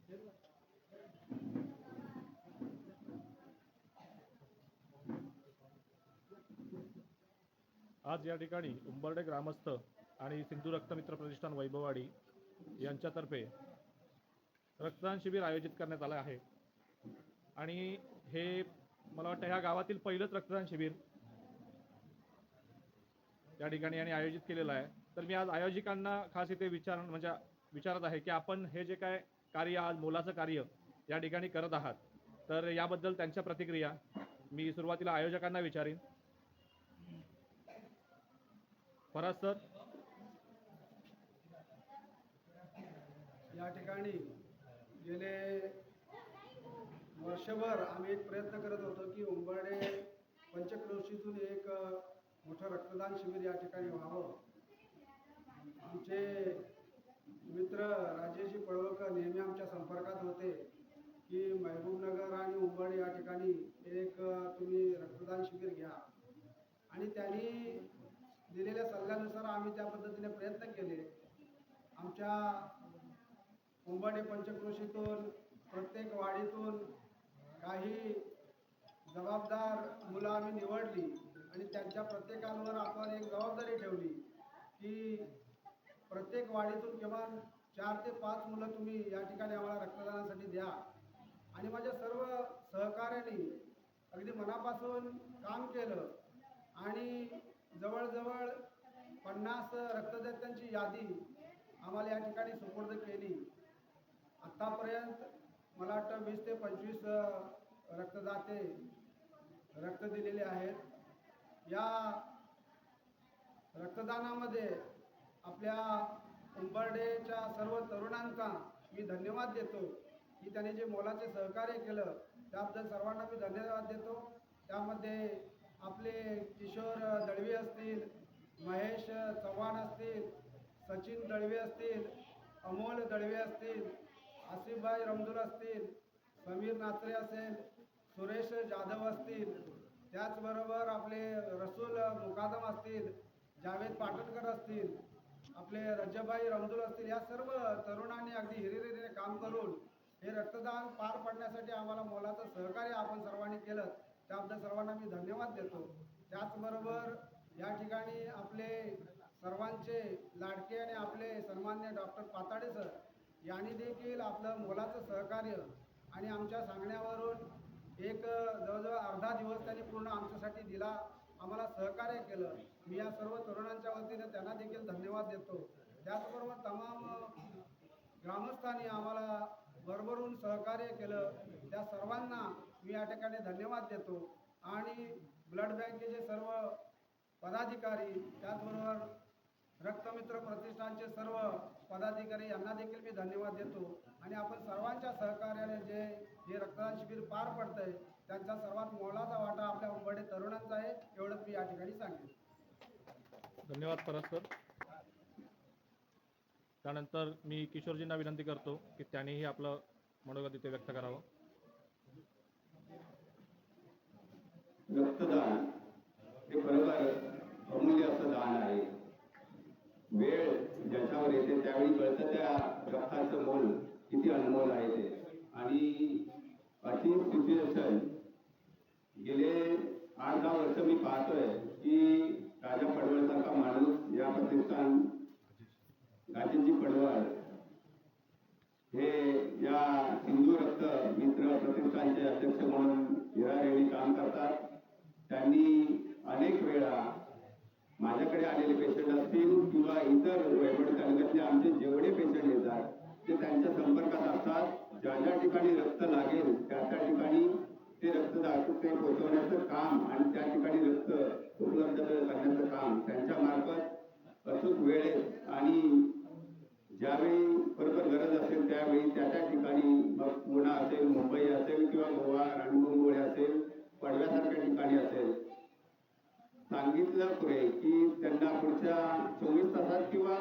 आज या ठिकाणी उंबर्डे ग्रामस्थ आणि सिंधू रक्तमित्र प्रतिष्ठान वैभववाडी यांच्यातर्फे रक्तदान शिबिर आयोजित करण्यात आलं आहे आणि हे मला वाटतं ह्या गावातील पहिलंच रक्तदान शिबिर या ठिकाणी यांनी आयोजित केलेलं आहे। तर मी आज आयोजकांना खास इथे विचारत आहे की आपण हे जे काय कार्य आज मोलाचं कार्य या ठिकाणी करत आहात, तर याबद्दल त्यांच्या प्रतिक्रिया मी सुरुवातीला आयोजकांना विचारीन। फराज सर। या ठिकाणी गेले वर्षभर आम्ही एक प्रयत्न करत होतो की उंबर्डे पंचक्रोशीतून एक मोठं रक्तदान शिबिर या ठिकाणी व्हावं। आमचे मित्र राजेशजी पळवकर नेहमी आमच्या संपर्कात होते की महबूबनगर आणि उंबर्डे या ठिकाणी एक तुम्ही रक्तदान शिबिर घ्या, आणि त्यांनी दिलेल्या सल्ल्यानुसार आम्ही त्या पद्धतीने प्रयत्न केले। आमच्या उंबर्डे पंचक्रोशीतून प्रत्येक वाडीतून काही जबाबदार मुलं आम्ही निवडली आणि त्यांच्या प्रत्येकावर आपण एक जबाबदारी ठेवली की प्रत्येक वाडीतून किमान 4 ते 5 मुलं तुम्ही या ठिकाणी आम्हाला रक्तदानासाठी द्या। आणि माझ्या सर्व सहकार्यांनी अगदी मनापासून काम केलं आणि जवळजवळ 50 रक्तदात्यांची यादी आम्हाला या ठिकाणी सुपूर्द केली। आतापर्यंत मला वाटतं 20 ते 25 रक्तदाते रक्त दिलेले आहेत। या रक्तदानामध्ये आपल्या उंबर्डेच्या सर्व तरुणांचा मी धन्यवाद देतो की त्यांनी जे मोलाचे सहकार्य केलं त्याबद्दल सर्वांना मी धन्यवाद देतो। त्यामध्ये आपले किशोर दळवी असतील, महेश चव्हाण असतील, सचिन दळवी असतील, अमोल दळवी असतील, आसिफभाई रमदुल असतील, समीर नाचरे असेल, सुरेश जाधव असतील, त्याचबरोबर आपले रसूल मुकादम असतील, जावेद पाटणकर असतील, आपले रजभाई रमदुल असतील, या सर्व तरुणांनी अगदी हिरिरीने काम करून हे रक्तदान पार पाडण्यासाठी आम्हाला मोलाचं सहकार्य आपण सर्वांनी केलं, त्याबद्दल सर्वांना मी धन्यवाद देतो। त्याचबरोबर या ठिकाणी आपले सर्वांचे लाडके आणि आपले सन्मान्य डॉक्टर पाताडे सर यांनी देखील आपलं मोलाचं सहकार्य आणि आमच्या सांगण्यावरून एक जवळजवळ अर्धा दिवस त्यांनी पूर्ण आमच्यासाठी दिला, आम्हाला सहकार्य केलं। मी या सर्व तरुणांच्या वतीने त्यांना देखील धन्यवाद देतो। त्याचबरोबर तमाम ग्रामस्थांनी आम्हाला भरभरून सहकार्य केलं, त्या सर्वांना मी या ठिकाणी धन्यवाद देतो। आणि ब्लड बँकेचे सर्व पदाधिकारी, त्याचबरोबर रक्तमित्र प्रतिष्ठानचे सर्व पदाधिकारी यांना देखील मी धन्यवाद देतो। आणि आपण सर्वांच्या सहकार्याने जे हे रक्तदान शिबिर पार पडतंय त्यांचा सर्वात मोलाचा वाटा आपल्या उंबर्डे तरुणांचा आहे, एवढंच मी या ठिकाणी सांगेन। धन्यवाद फराज सर। त्यानंतर मी किशोरजींना विनंती करतो की त्यांनीही आपलं मनोगत इथे व्यक्त करावं। रक्तदान हे खरोखर अमूल्य असं दान आहे। वेळ ज्याच्यावर येते त्यावेळी कळतं त्या रक्ताचं मोल किती अनमोल आहे ते। आणि अशी सिच्युएशन गेले 8-10 वर्ष मी पाहतोय की राजा पडवळसारखा माणूस या प्रतिष्ठान राजेशजी पडवळ हे या सिंधू रक्त मित्र प्रतिष्ठानचे अध्यक्ष म्हणून हिरारेणी काम करतात। त्यांनी अनेक वेळा माझ्याकडे आलेले पेशंट असतील किंवा इतर वैभव तालुक्यातले आमचे जेवढे पेशंट येतात ते त्यांच्या संपर्कात असतात। ज्या ज्या ठिकाणी रक्त लागेल त्या त्या ठिकाणी ते रक्तदाते पोहोचवण्याचं काम आणि त्या ठिकाणी रक्त उपलब्ध करण्याचं काम त्यांच्या मार्फत अचूक वेळेत आणि ज्यावेळी बरोबर गरज असेल त्यावेळी त्या त्या ठिकाणी, मग पुणे असेल, मुंबई असेल किंवा गोवा रणगोंगोळे असेल, पडव्यासारख्या ठिकाणी असेल, सांगितलं पुढे की त्यांना पुढच्या 24 तासात किंवा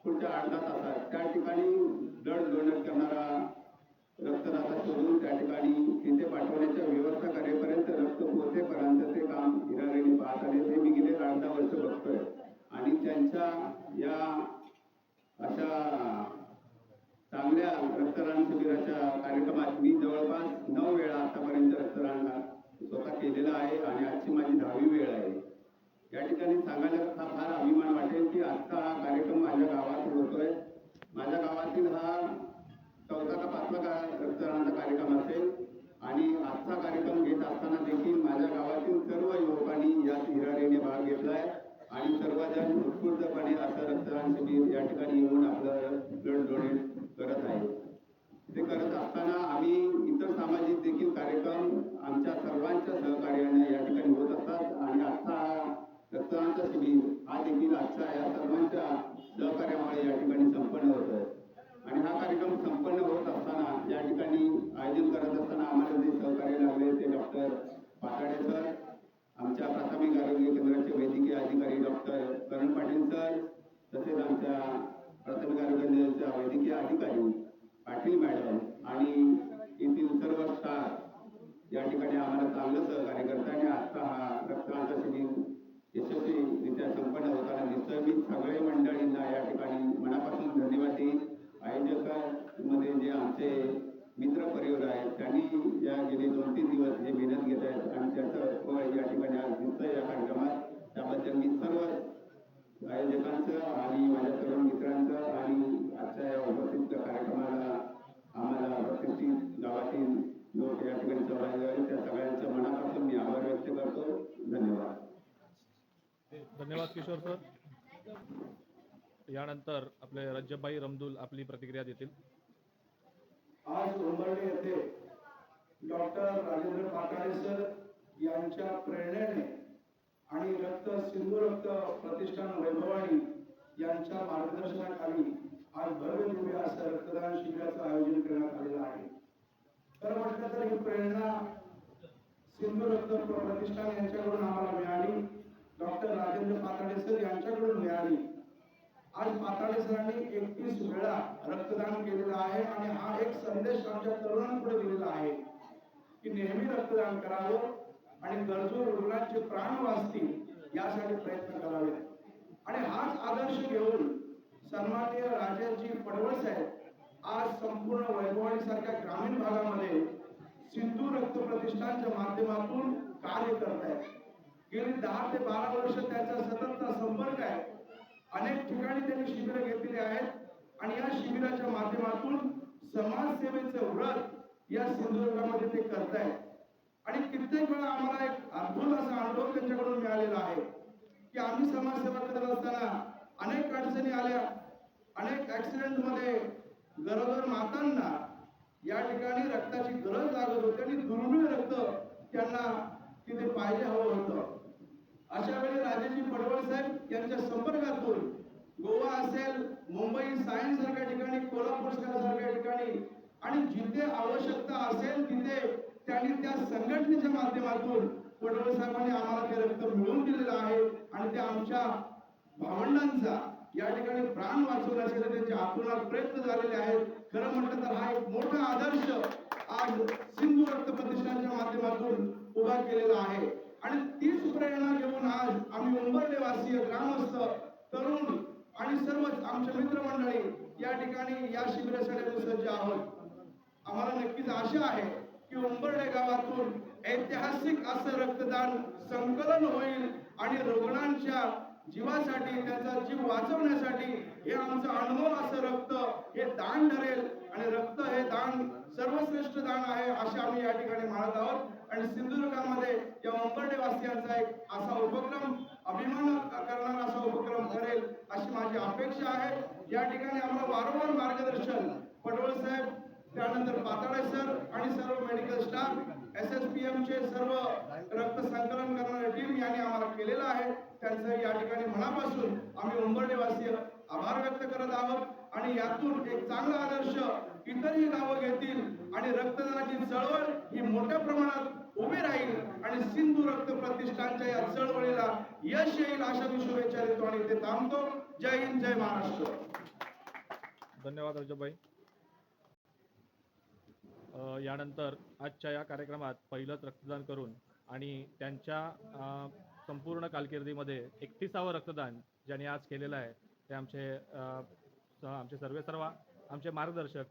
पुढच्या 8-10 तासात त्या ठिकाणी ब्लड डोनेट करणारा रक्तदाता शोधून त्या ठिकाणी तिथे पाठवण्याच्या व्यवस्था करेपर्यंत, रक्त पोहोचेपर्यंत ते काम हिरारेने पाहत आले। ते मी गेले 8-10 वर्ष बघतोय आणि त्यांच्या या अशा चांगल्या रक्तदान रक्तदान शिबिराच्या कार्यक्रमात मी जवळपास 9 वेळा आतापर्यंत रक्तदान स्वतः केलेलं आहे आणि आजची माझी 10वी वेळ आहे. या ठिकाणी सांगायला फार अभिमान वाटेल की आजचा हा कार्यक्रम माझ्या गावात होतोय. माझ्या गावातील हा 4था का 5वा रक्तदानाचा कार्यक्रम असेल आणि आजचा कार्यक्रम घेत असताना देखील माझ्या गावातील सर्व युवकांनी यात हिरारीने भाग घेतलाय आणि सर्वजण उत्स्फूर्तपणे असं रक्तदान शिबिर या ठिकाणी येऊन आपलं ब्लड डोनेट करत आहे. ते करत असताना आम्ही इतर सामाजिक देखील कार्यक्रम आमच्या सर्वांच्या सहकार्याने या ठिकाणी होत असतात आणि आजचा रक्तदानाचा शिबिर हा देखील आजच्या या सर्वांच्या सहकार्यामुळे या ठिकाणी संपन्न होत आहे. आणि हा कार्यक्रम संपन्न होत असताना या ठिकाणी आयोजन करत असताना आम्हाला जे सहकार्य लागले ते डॉक्टर पाताडे सर, आमच्या प्राथमिक आरोग्य केंद्राचे वैद्यकीय अधिकारी डॉक्टर करण पाटील सर, तसेच आमच्या प्राथमिक आरोग्य केंद्राच्या वैद्यकीय अधिकारी पाटील मॅडम आणि येथील सर्व स्टाफ या ठिकाणी आम्हाला चांगलं सहकार्य करतात आणि आजचा हा रक्तदानाचा शिबिर यशस्वीरित्या संपन्न होताना दिसतोय. मी सगळे मंडळींना या ठिकाणी मनापासून धन्यवाद देईन. आयोजकांमध्ये जे आमचे मित्र परिवार आहेत त्यांनी या गेले 2-3 दिवस जे मेहनत घेत आहेत आणि त्याचं फळ या ठिकाणी आज दिसतंय या कार्यक्रमात, त्याबद्दल मी सर्व आयोजकांचं आणि माझ्या सर्व मित्रांचं आणि आजच्या या उपस्थित कार्यक्रमाला आम्हाला प्रतिष्ठित गावातील लोक या ठिकाणी सहभागी झाले त्या सगळ्यांचं मनापासून मी आभार व्यक्त करतो. धन्यवाद. धन्यवाद किशोर सर. यानंतर आपले रज्जबाई रमदुल आपली प्रतिक्रिया देतील. आज उंबरडे येथे डॉक्टर राजेंद्र पाताडे सर यांच्या प्रेरणेने आणि सिंधू रक्त प्रतिष्ठान वैभवाडी यांच्या मार्गदर्शनाखाली आज भव्य दिव्य असं रक्तदान शिबिराचं आयोजन करण्यात आलेलं आहे. खरं म्हटलं तर ही प्रेरणा सिंधू रक्त प्रतिष्ठान यांच्याकडून आम्हाला मिळाली, डॉक्टर राजेंद्र पाताडे सर यांच्याकडून मिळाली. आज पाताडे सरांनी 31 वेळा रक्तदान केलेलं आहे आणि हा एक संदेश आमच्या तरुणांपुढे दिलेला आहे की नेहमी रक्तदान करावं आणि गरजू रुग्णांचे प्राण वाचतील यासाठी प्रयत्न करावे. आणि हाच आदर्श घेऊन सन्माननीय राजेजी पडवळ साहेब आज संपूर्ण वैभववाडी सारख्या ग्रामीण भागामध्ये सिंधू रक्त प्रतिष्ठानच्या माध्यमातून कार्य करत आहेत. गेली 10 ते 12 वर्ष त्याचा सततचा संपर्क आहे. अनेक ठिकाणी त्यांनी शिबिरं घेतलेली आहेत आणि या शिबिराच्या माध्यमातून समाजसेवेचं व्रत या सिंधुदुर्गामध्ये ते करतायत. आणि कित्येक वेळा आम्हाला एक अद्भुत असा अनुभव त्यांच्याकडून मिळालेला आहे की आम्ही समाजसेवा करत असताना अनेक अडचणी आल्या, अनेक ऍक्सिडेंटमध्ये गरोदर मातांना या ठिकाणी रक्ताची गरज लागत होती आणि दुर्मिळ रक्त त्यांना तिथे पाहिजे हवं होतं. अशा वेळी राजेजी पडवळ साहेब यांच्या संपर्कातून गोवा असेल, मुंबई सायन्स सारख्या ठिकाणी, कोल्हापूर सारख्या ठिकाणी आणि जिथे आवश्यकता असेल तिथे त्यांनी त्या संघटनेच्या माध्यमातून पडवळ साहेबांनी आम्हाला ते रक्त मिळवून दिलेलं आहे आणि ते आमच्या भावंडांचा या ठिकाणी प्राण वाचवण्यासाठी त्यांचे आतुरात प्रयत्न झालेले आहेत. खरं म्हटलं तर हा एक मोठा आदर्श आज सिंधू रक्त प्रतिष्ठानच्या माध्यमातून उभा केलेला आहे. आणि तीच प्रेरणा घेऊन आज आम्ही उंबरडेवासीय, ग्रामस्थ, तरुण आणि सर्वच आमचे मित्रमंडळी या ठिकाणी या शिबिरासाठी सज्ज आहोत. आम्हाला नक्कीच आशा आहे की उंबरडे गावातून ऐतिहासिक असं रक्तदान संकलन होईल आणि रुग्णांच्या जीवासाठी, त्यांचा जीव वाचवण्यासाठी हे आमचं अनमोल असं रक्त हे दान ठरेल आणि रक्त हे दान सर्वश्रेष्ठ दान आहे असे आम्ही या ठिकाणी मानत आहोत. आणि सिंधुदुर्गामध्ये या उंबरडे वासियांचा एक असा उपक्रम, अभिमान करणारा असा उपक्रम ठरेल अशी माझी अपेक्षा आहे. या ठिकाणी आम्हाला वारंवार मार्गदर्शन पडवळ साहेब, त्यानंतर पाताडे सर आणि सर्व मेडिकल स्टाफ, SSPM चे सर्व रक्त संकलन करणारे टीम यांनी आम्हाला केलेलं आहे. त्यांचं या ठिकाणी मनापासून आम्ही उंबरडेवासी आभार व्यक्त करत आहोत. आणि यातून एक चांगला आदर्श इतरही गावं घेतील आणि रक्तदानाची चळवळ ही मोठ्या प्रमाणात उभी राहील आणि सिंधू रक्त प्रतिष्ठानच्या या चळवळीला यश येईल अशा मी शुभेच्छा देतो आणि ते थांबतो. जय हिंद, जय महाराष्ट्र. धन्यवाद रजबाई. यानंतर आजच्या या कार्यक्रमात पहिलंच रक्तदान करून आणि त्यांच्या संपूर्ण कारकिर्दीमध्ये 31वे रक्तदान ज्यांनी आज केलेलं आहे ते आमचे सर्वेसर्वा आमचे मार्गदर्शक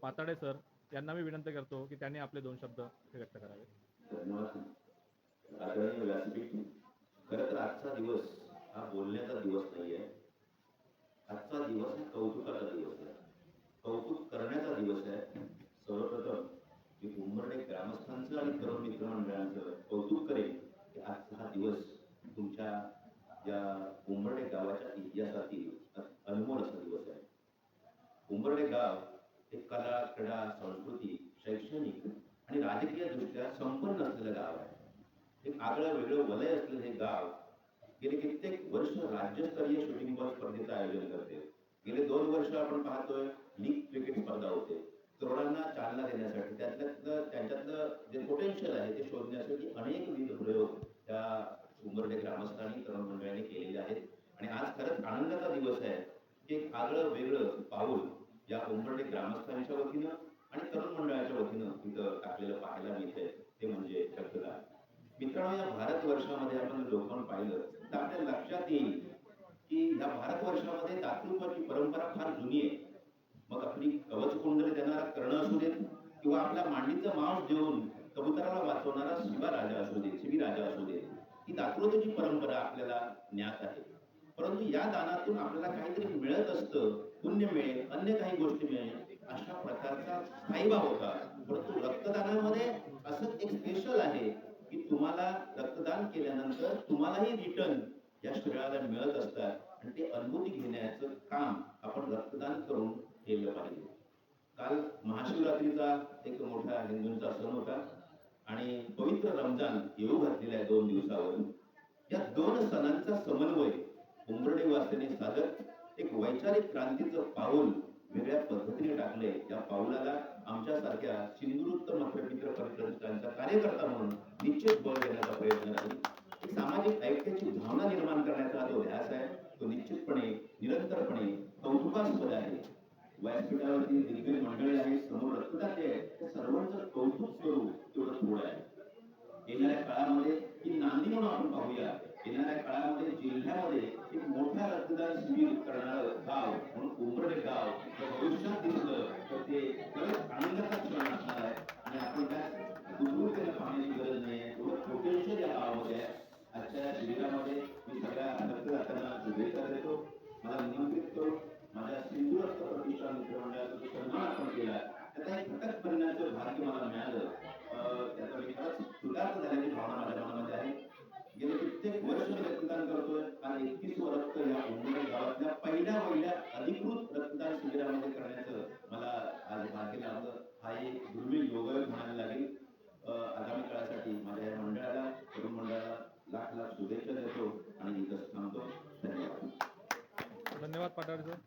पाताडे सर यांना मी विनंती करतो की त्यांनी आपले 2 शब्द व्यक्त करावे. धन्यवाद आदरणीय व्यासपीठ. खरं तर आजचा दिवस हा बोलण्याचा दिवस नाही आहे. आजचा दिवस हा कौतुकाचा दिवस आहे, कौतुक करण्याचा दिवस आहे. सर्वप्रथम मी उंबरडे ग्रामस्थांचं आणि तरुण मित्रमंडळांचं कौतुक करेन की आजचा हा दिवस तुमच्या या उंबरडे गावाच्या इतिहासातील अनमोल असा दिवस आहे. उंबरडे गाव हे कला, क्रीडा, संस्कृती, शैक्षणिक आणि राजकीय दृष्ट्या संपन्न असलेलं गाव आहे. एक आगळं वेगळं वलय असलेलं हे गाव गेले कित्येक वर्ष राज्यस्तरीय शूटिंग बॉल स्पर्धेचं आयोजन करते. गेले 2 वर्ष आपण पाहतोय लीग क्रिकेट स्पर्धा होते. तरुणांना चालना देण्यासाठी त्यांच्यातलं जे पोटेन्शियल आहे ते शोधण्यासाठी अनेक विविध प्रयोग त्या उंबरडे ग्रामस्थांनी तरुण मंडळाने केलेले आहेत. आणि आज खरंच आनंदाचा दिवस आहे की एक आगळं वेगळं पाऊल या उंबरडे ग्रामस्थांच्या वतीनं आणि तरुण मंडळाच्या वतीनं तिथं टाकलेलं पाहायला मिळतंय, ते म्हणजे रक्तदान. मित्रांनो, या भारतवर्षामध्ये आपण लोकांना पाहिलं तर आपल्या लक्षात येईल की या भारतवर्षामध्ये दातृत्वाची परंपरा फार जुनी आहे. मग आपली कवच कुंडली देणारा कर्ण असू देत किंवा आपल्या मांडीचं मांस देऊन कबुतराला वाचवणारा शिवराजा असू देत, ही दातृत्वाची परंपरा आपल्याला ज्ञात आहे. परंतु या दानातून आपल्याला काहीतरी मिळत असतं, पुण्य मिळेल, अन्य काही गोष्टी मिळेल, अशा प्रकारचा स्थायीभाव होता. परंतु रक्तदानामध्ये असं एक स्पेशल आहे की तुम्हाला रक्तदान केल्यानंतर तुम्हालाही रिटर्न या शरीराला मिळत असतात आणि ते अनुभूती घेण्याचं काम आपण रक्तदान करून केलं पाहिजे. काल महाशिवरात्रीचा एक मोठा हिंदूंचा सण होता आणि पवित्र रमजान येऊ घातलेला आहे 2 दिवसावर. या 2 सणांचा समन्वय उंबरडे वासियांनी साधत एक वैचारिक क्रांतीचं पाऊल वेगळ्या पद्धतीने टाकले. या पाऊलाला आमच्यासारख्या सिंधुदुर्ग मित्र परिषदांचा कार्यकर्ता म्हणून निश्चित बळ देण्याचा प्रयत्न राहील. एक सामाजिक ऐक्याची भावना निर्माण करण्याचा जो ध्यास आहे तो निश्चितपणे निरंतरपणे कौतुकास्पद आहे. व्यासपीठावरती दिग्गज मंडळी आहेत, समोर रक्तदाते आहेत, त्या सर्वांचं कौतुक करू तेवढं थोडं आहे. येणाऱ्या काळामध्ये ही नांदी म्हणून आपण पाहूया. येणाऱ्या काळामध्ये जिल्ह्यामध्ये एक मोठा रक्तदान शिबिर करणारं गाव म्हणून उंबरडे गाव जर भविष्यात दिसलं तर ते खरंच आनंदाचा क्षण असणार आहे. आणि आपण त्या दुर्बलतेला पाहण्याची गरज नाही आहे, थोडं पोटेन्शियल या गावामध्ये आहे. आजच्या शिबिरामध्ये मी सगळ्या रक्तदात्यांना शुभेच्छा देतो. मला निमंत्रित करून माझ्या सिंधू रक्त प्रतिष्ठान मित्रमंडळाचा जो सन्मान आपण केला त्याचा एक घटक बनण्याचं भाग्य मला मिळालं. त्याचा मी खरंच सुधार्थ झाल्याची भावना माझ्या मनामध्ये आहे. गेले कित्येक वर्ष मी रक्तदान करतोय आणि 31 रक्त या उंबरडे गावातल्या पहिल्या अधिकृत रक्तदान शिबिरामध्ये करण्याचं मला आज भाग्य लाभलं. हा एक दुर्मिळ योगायोग म्हणायला लागेल. आगामी काळासाठी माझ्या या मंडळाला, तरुण मंडळाला लाख शुभेच्छा देतो आणि इथंच थांबतो. धन्यवाद. धन्यवाद पाटाडे सर.